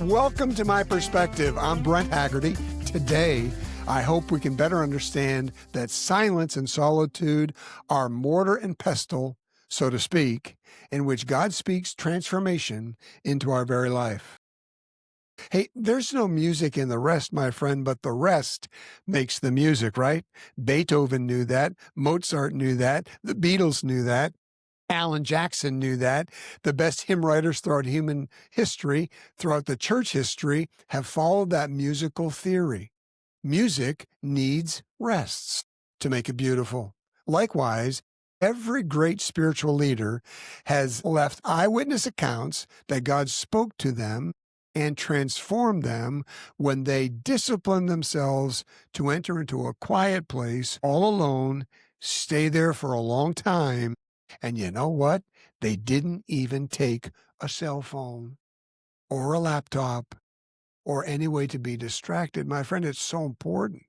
Welcome to My Perspective. I'm Brent Haggerty. Today, I hope we can better understand that silence and solitude are mortar and pestle, so to speak, in which God speaks transformation into our very life. Hey, there's no music in the rest, my friend, but the rest makes the music, right? Beethoven knew that. Mozart knew that. The Beatles knew that. Alan Jackson knew that. The best hymn writers throughout human history, throughout the church history, have followed that musical theory. Music needs rests to make it beautiful. Likewise, every great spiritual leader has left eyewitness accounts that God spoke to them and transformed them when they disciplined themselves to enter into a quiet place all alone, stay there for a long time. And you know what? They didn't even take a cell phone or a laptop or any way to be distracted. My friend, it's so important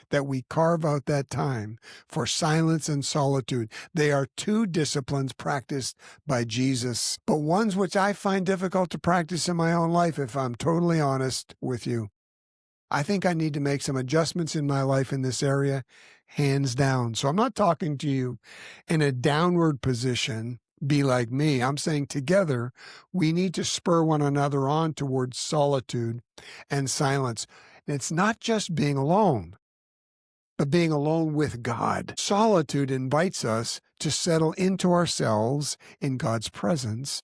that we carve out that time for silence and solitude. They are two disciplines practiced by Jesus, but ones which I find difficult to practice in my own life, if I'm totally honest with you. I think I need to make some adjustments in my life in this area, hands down. So I'm not talking to you in a downward position, be like me. I'm saying together, we need to spur one another on towards solitude and silence. And it's not just being alone, but being alone with God. Solitude invites us to settle into ourselves in God's presence.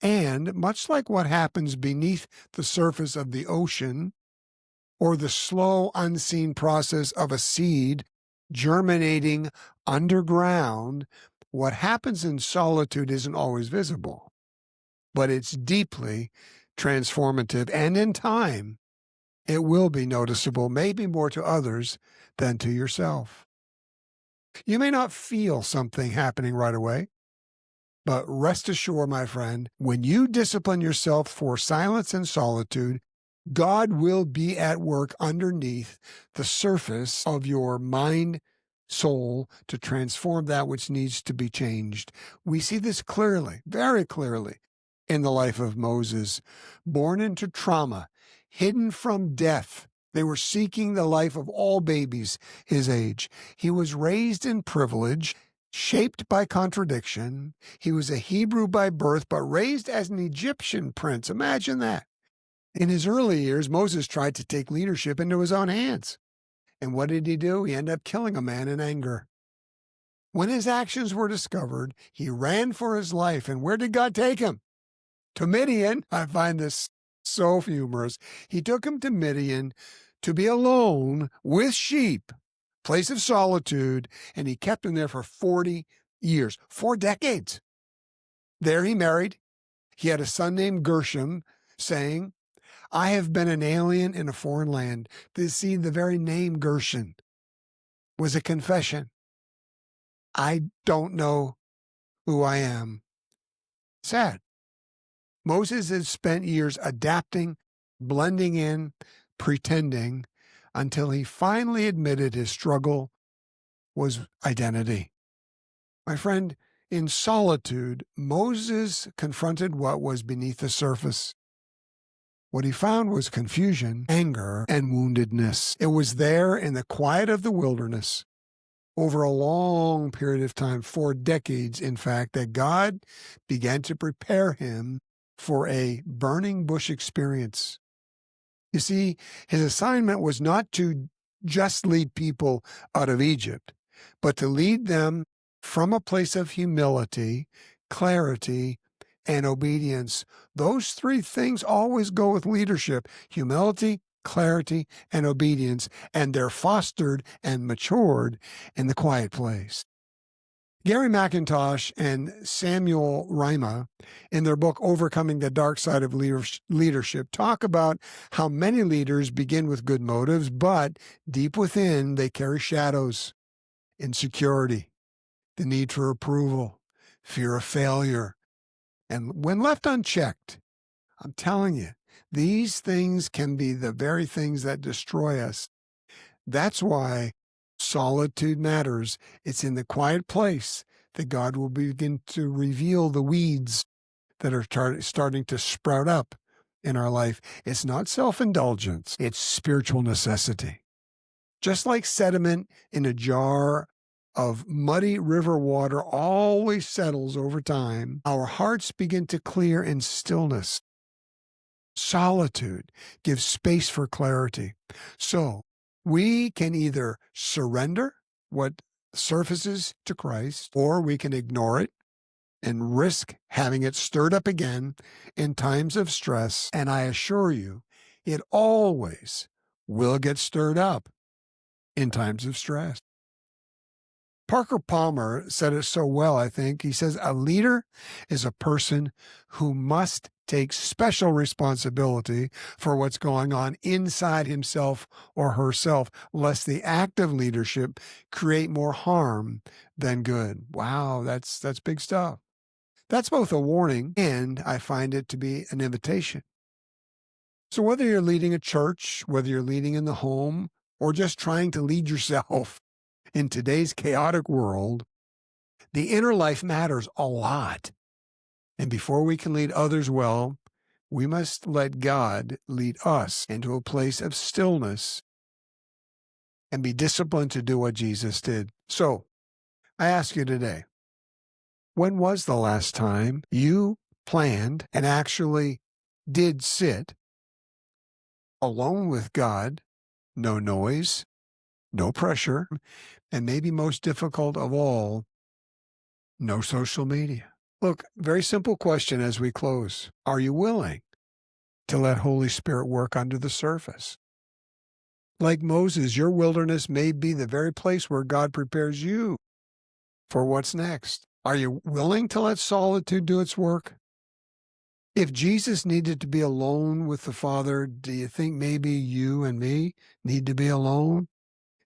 And much like what happens beneath the surface of the ocean, or the slow, unseen process of a seed germinating underground, what happens in solitude isn't always visible, but it's deeply transformative. And in time, it will be noticeable, maybe more to others than to yourself. You may not feel something happening right away, but rest assured, my friend, when you discipline yourself for silence and solitude, God will be at work underneath the surface of your mind, soul, to transform that which needs to be changed. We see this clearly, very clearly, in the life of Moses. Born into trauma, hidden from death. They were seeking the life of all babies his age. He was raised in privilege, shaped by contradiction. He was a Hebrew by birth, but raised as an Egyptian prince. Imagine that. In his early years, Moses tried to take leadership into his own hands. And what did he do? He ended up killing a man in anger. When his actions were discovered, he ran for his life. And where did God take him? To Midian. I find this so humorous. He took him to Midian to be alone with sheep, place of solitude, and he kept him there for 40 years, 4 decades. There he married. He had a son named Gershom, saying, I have been an alien in a foreign land. See, the very name Gershon was a confession. I don't know who I am. Sad. Moses had spent years adapting, blending in, pretending, until he finally admitted his struggle was identity. My friend, in solitude, Moses confronted what was beneath the surface. What he found was confusion, anger, and woundedness. It was there in the quiet of the wilderness, over a long period of time, 4 decades, in fact, that God began to prepare him for a burning bush experience. You see, his assignment was not to just lead people out of Egypt, but to lead them from a place of humility, clarity, and obedience. Those 3 things always go with leadership: humility, clarity, and obedience, and they're fostered and matured in the quiet place. Gary McIntosh and Samuel Rima, in their book Overcoming the Dark Side of Leadership, talk about how many leaders begin with good motives, but deep within they carry shadows: insecurity, the need for approval, fear of failure. And when left unchecked, I'm telling you, these things can be the very things that destroy us. That's why solitude matters. It's in the quiet place that God will begin to reveal the weeds that are starting to sprout up in our life. It's not self-indulgence, it's spiritual necessity. Just like sediment in a jar of muddy river water always settles over time, our hearts begin to clear in stillness. Solitude gives space for clarity. So we can either surrender what surfaces to Christ, or we can ignore it and risk having it stirred up again in times of stress. And I assure you, it always will get stirred up in times of stress. Parker Palmer said it so well, I think. He says, a leader is a person who must take special responsibility for what's going on inside himself or herself, lest the act of leadership create more harm than good. Wow, that's big stuff. That's both a warning and I find it to be an invitation. So whether you're leading a church, whether you're leading in the home, or just trying to lead yourself in today's chaotic world, the inner life matters a lot. And before we can lead others well, we must let God lead us into a place of stillness and be disciplined to do what Jesus did. So I ask you today, when was the last time you planned and actually did sit alone with God, no noise, no pressure, and maybe most difficult of all, no social media? Look, very simple question as we close. Are you willing to let Holy Spirit work under the surface? Like Moses, your wilderness may be the very place where God prepares you for what's next. Are you willing to let solitude do its work? If Jesus needed to be alone with the Father, do you think maybe you and me need to be alone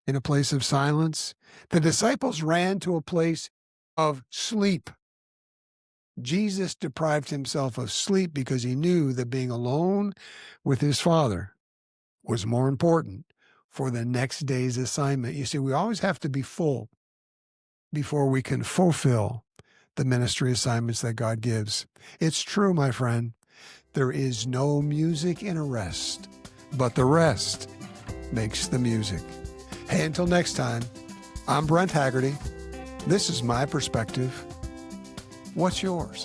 in a place of silence? The disciples ran to a place of sleep. Jesus deprived himself of sleep because he knew that being alone with his Father was more important for the next day's assignment. You see, we always have to be full before we can fulfill the ministry assignments that God gives. It's true, my friend. There is no music in a rest, but the rest makes the music. Hey, until next time, I'm Brent Haggerty. This is my perspective. What's yours?